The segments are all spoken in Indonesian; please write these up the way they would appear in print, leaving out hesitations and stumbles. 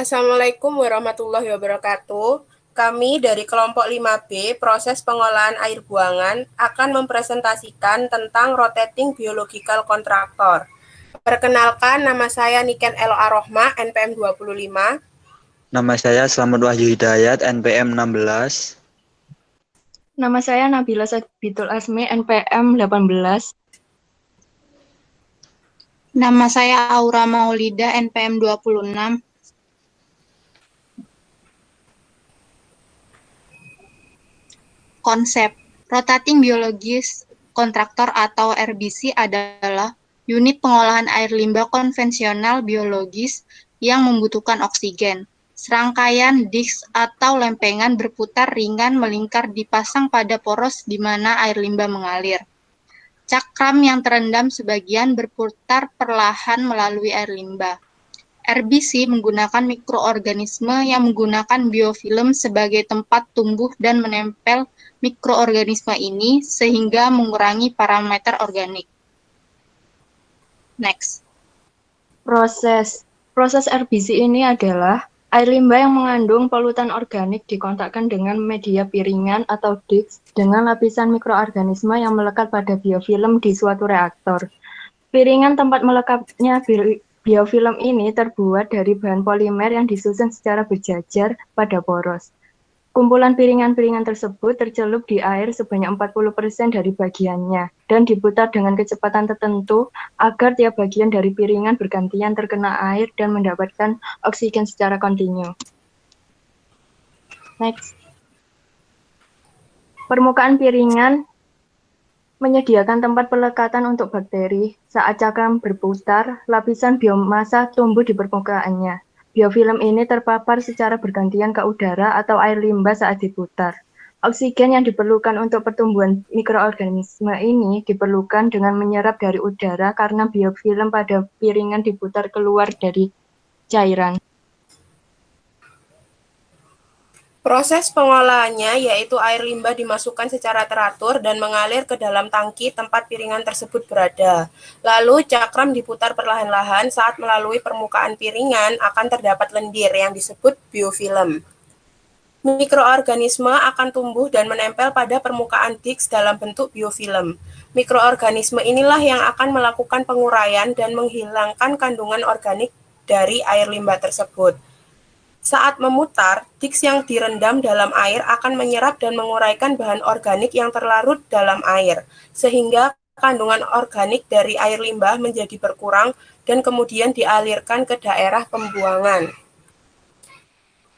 Assalamualaikum warahmatullahi wabarakatuh. Kami dari kelompok 5B, proses pengolahan air buangan, akan mempresentasikan tentang rotating biological contractor. Perkenalkan, nama saya Niken Elo Arohma, NPM 25. Nama saya Slamet Wahyu Hidayat, NPM 16. Nama saya Nabila Sabitul Asmi, NPM 18. Nama saya Aura Maulida, NPM 26. Konsep Rotating Biologis Kontraktor atau RBC adalah unit pengolahan air limbah konvensional biologis yang membutuhkan oksigen. Serangkaian disk atau lempengan berputar ringan melingkar dipasang pada poros di mana air limbah mengalir. Cakram yang terendam sebagian berputar perlahan melalui air limbah. RBC menggunakan mikroorganisme yang menggunakan biofilm sebagai tempat tumbuh dan menempel mikroorganisme ini sehingga mengurangi parameter organik. Next. Proses RBC ini adalah air limbah yang mengandung polutan organik dikontakkan dengan media piringan atau disk dengan lapisan mikroorganisme yang melekat pada biofilm di suatu reaktor. Piringan tempat melekatnya biofilm ini terbuat dari bahan polimer yang disusun secara berjajar pada poros. Kumpulan piringan-piringan tersebut tercelup di air sebanyak 40% dari bagiannya dan diputar dengan kecepatan tertentu agar tiap bagian dari piringan bergantian terkena air dan mendapatkan oksigen secara kontinu. Next. Permukaan piringan menyediakan tempat pelekatan untuk bakteri. Saat cakram berputar, lapisan biomasa tumbuh di permukaannya. Biofilm ini terpapar secara bergantian ke udara atau air limbah saat diputar. Oksigen yang diperlukan untuk pertumbuhan mikroorganisme ini diperlukan dengan menyerap dari udara karena biofilm pada piringan diputar keluar dari cairan. Proses pengolahannya yaitu air limbah dimasukkan secara teratur dan mengalir ke dalam tangki tempat piringan tersebut berada. Lalu cakram diputar perlahan-lahan saat melalui permukaan piringan akan terdapat lendir yang disebut biofilm. Mikroorganisme akan tumbuh dan menempel pada permukaan disk dalam bentuk biofilm. Mikroorganisme inilah yang akan melakukan penguraian dan menghilangkan kandungan organik dari air limbah tersebut. Saat memutar, disk yang direndam dalam air akan menyerap dan menguraikan bahan organik yang terlarut dalam air, sehingga kandungan organik dari air limbah menjadi berkurang dan kemudian dialirkan ke daerah pembuangan.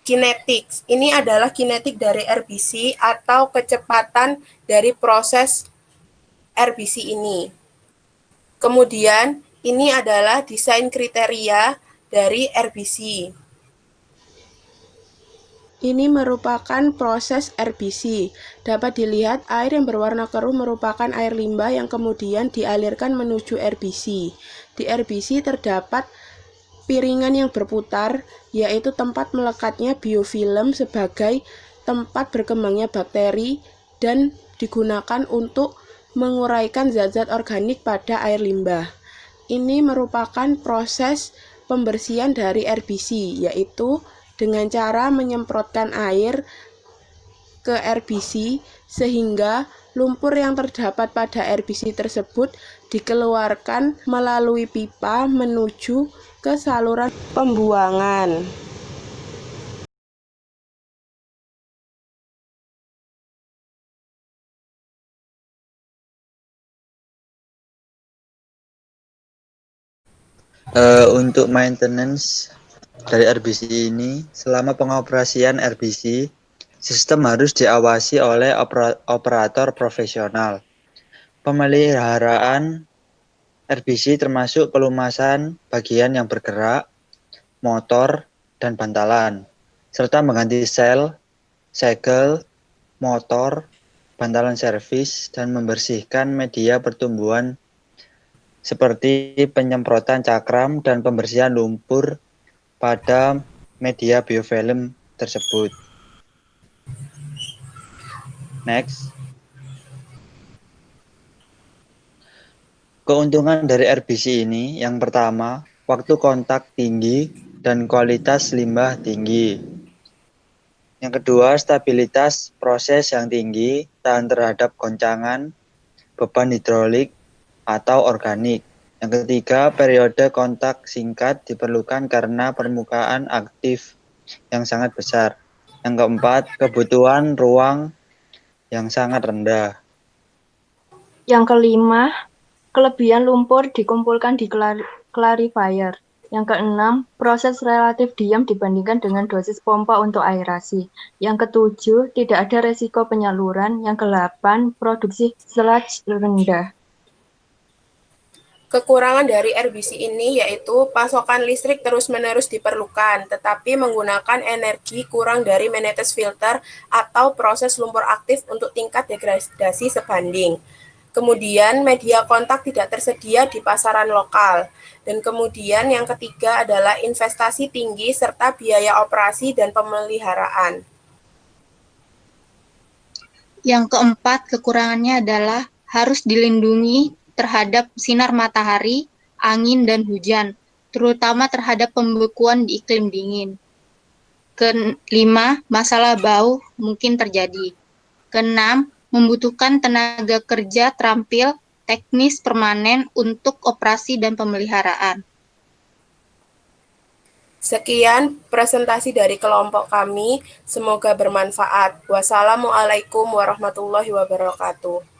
Kinetics, ini adalah kinetik dari RBC atau kecepatan dari proses RBC ini. Kemudian, ini adalah desain kriteria dari RBC. Ini merupakan proses RBC. Dapat dilihat air yang berwarna keruh merupakan air limbah yang kemudian dialirkan menuju RBC. Di RBC terdapat piringan yang berputar, yaitu tempat melekatnya biofilm sebagai tempat berkembangnya bakteri dan digunakan untuk menguraikan zat-zat organik pada air limbah. Ini merupakan proses pembersihan dari RBC, yaitu dengan cara menyemprotkan air ke RBC sehingga lumpur yang terdapat pada RBC tersebut dikeluarkan melalui pipa menuju ke saluran pembuangan. Untuk maintenance dari RBC ini, selama pengoperasian RBC, sistem harus diawasi oleh operator profesional. Pemeliharaan RBC termasuk pelumasan bagian yang bergerak, motor, dan bantalan, serta mengganti sel, segel, motor, bantalan servis, dan membersihkan media pertumbuhan seperti penyemprotan cakram dan pembersihan lumpur pada media biofilm tersebut. Next. Keuntungan dari RBC ini, yang pertama, waktu kontak tinggi dan kualitas limbah tinggi. Yang kedua, stabilitas proses yang tinggi, tahan terhadap goncangan, beban hidrolik, atau organik. Yang ketiga, periode kontak singkat diperlukan karena permukaan aktif yang sangat besar. Yang keempat, kebutuhan ruang yang sangat rendah. Yang kelima, kelebihan lumpur dikumpulkan di clarifier. Yang keenam, proses relatif diam dibandingkan dengan dosis pompa untuk aerasi. Yang ketujuh, tidak ada resiko penyaluran. Yang kedelapan, produksi sludge rendah. Kekurangan dari RBC ini yaitu pasokan listrik terus-menerus diperlukan, tetapi menggunakan energi kurang dari Manette's filter atau proses lumpur aktif untuk tingkat degradasi sebanding. Kemudian media kontak tidak tersedia di pasaran lokal. Dan kemudian yang ketiga adalah investasi tinggi serta biaya operasi dan pemeliharaan. Yang keempat, kekurangannya adalah harus dilindungi terhadap sinar matahari, angin, dan hujan, terutama terhadap pembekuan di iklim dingin. Kelima, masalah bau mungkin terjadi. Keenam, membutuhkan tenaga kerja terampil, teknis permanen untuk operasi dan pemeliharaan. Sekian presentasi dari kelompok kami, semoga bermanfaat. Wassalamualaikum warahmatullahi wabarakatuh.